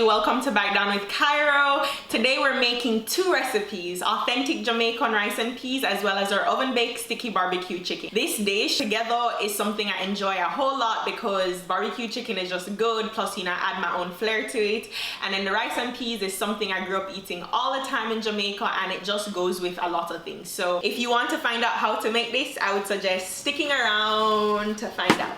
everybody, welcome to Back Down with Cairo. Today we're making two recipes, authentic Jamaican rice and peas as well as our oven baked sticky barbecue chicken. This dish together is something I enjoy a whole lot because barbecue chicken is just good, plus I add my own flair to it. And then the rice and peas is something I grew up eating all the time in Jamaica, and it just goes with a lot of things. So if you want to find out how to make this, I would suggest sticking around to find out.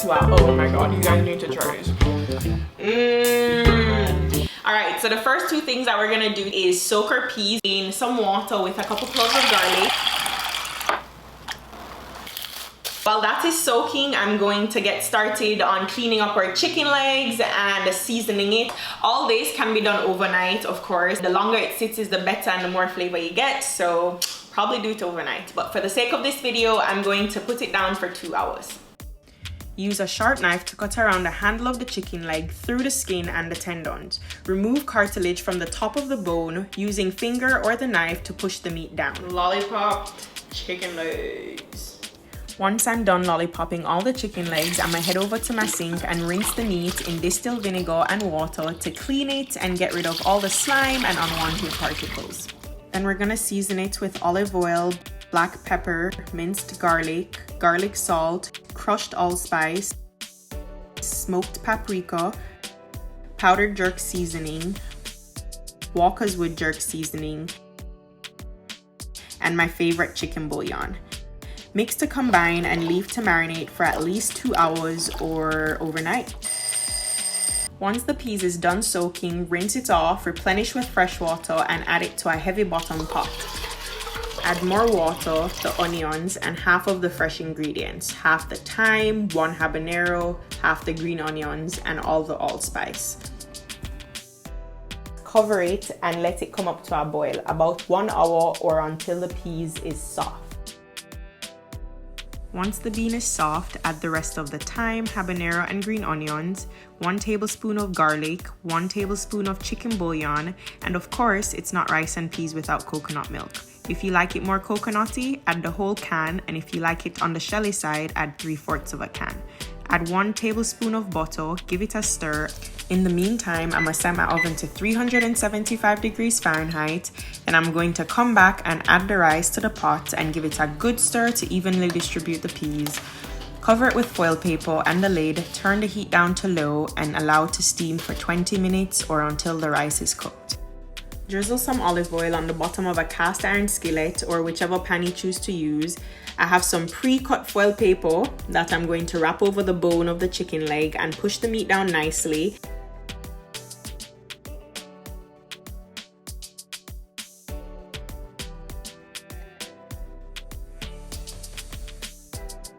Wow, oh my god, you guys need to try this. Alright, so the first two things that we're gonna do is soak our peas in some water with a couple cloves of garlic. While that is soaking, I'm going to get started on cleaning up our chicken legs and seasoning it. All this can be done overnight, of course. The longer it sits is the better and the more flavor you get, so probably do it overnight. But for the sake of this video, I'm going to put it down for 2 hours. Use a sharp knife to cut around the handle of the chicken leg through the skin and the tendons. Remove cartilage from the top of the bone using finger or the knife to push the meat down. Lollipop chicken legs. Once I'm done lollipopping all the chicken legs, I'm gonna head over to my sink and rinse the meat in distilled vinegar and water to clean it and get rid of all the slime and unwanted particles. Then we're gonna season it with olive oil, black pepper, minced garlic, garlic salt, crushed allspice, smoked paprika, powdered jerk seasoning, Walker's Wood jerk seasoning, and my favorite chicken bouillon. Mix to combine and leave to marinate for at least 2 hours or overnight. Once the peas is done soaking, rinse it off, replenish with fresh water, and add it to a heavy bottom pot. Add more water, the onions, and half of the fresh ingredients. Half the thyme, 1 habanero, half the green onions, and all the allspice. Cover it and let it come up to a boil, about 1 hour or until the peas is soft. Once the bean is soft, add the rest of the thyme, habanero, and green onions, 1 tablespoon of garlic, 1 tablespoon of chicken bouillon, and of course, it's not rice and peas without coconut milk. If you like it more coconutty, add the whole can, and if you like it on the shelly side, add 3/4 of a can. Add 1 tablespoon of butter, give it a stir. In the meantime, I'm gonna set my oven to 375 degrees Fahrenheit, and I'm going to come back and add the rice to the pot and give it a good stir to evenly distribute the peas. Cover it with foil paper and the lid, turn the heat down to low, and allow it to steam for 20 minutes or until the rice is cooked. Drizzle some olive oil on the bottom of a cast iron skillet or whichever pan you choose to use. I have some pre-cut foil paper that I'm going to wrap over the bone of the chicken leg and push the meat down nicely.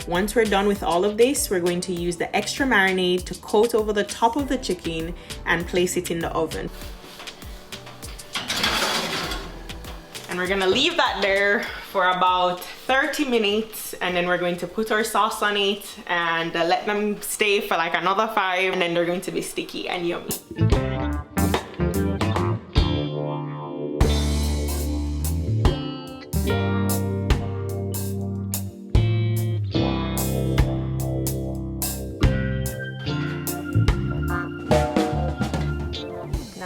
Once we're done with all of this, we're going to use the extra marinade to coat over the top of the chicken and place it in the oven. And we're gonna leave that there for about 30 minutes, and then we're going to put our sauce on it and let them stay for like another 5, and then they're going to be sticky and yummy.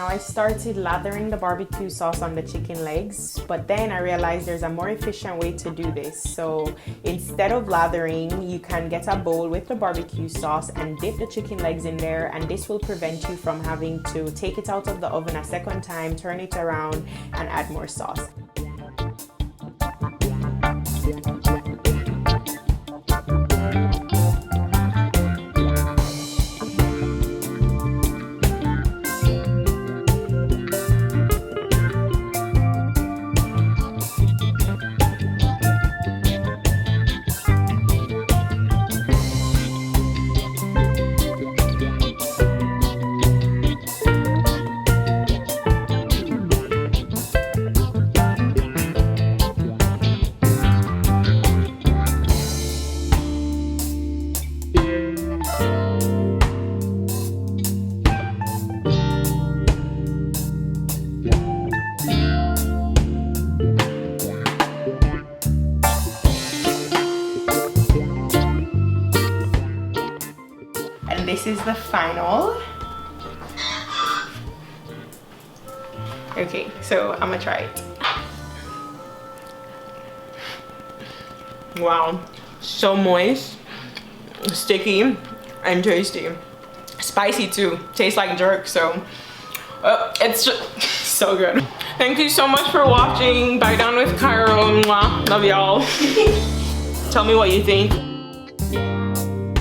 I started lathering the barbecue sauce on the chicken legs, but then I realized there's a more efficient way to do this. So instead of lathering, you can get a bowl with the barbecue sauce and dip the chicken legs in there, and this will prevent you from having to take it out of the oven a second time, turn it around, and add more sauce. this is the final. Okay, so I'm gonna try it. Wow, so moist, sticky, and tasty. Spicy too, tastes like jerk, so it's just so good. Thank you so much for watching. Bite down with Cairo. Mwah. Love y'all. Tell me what you think.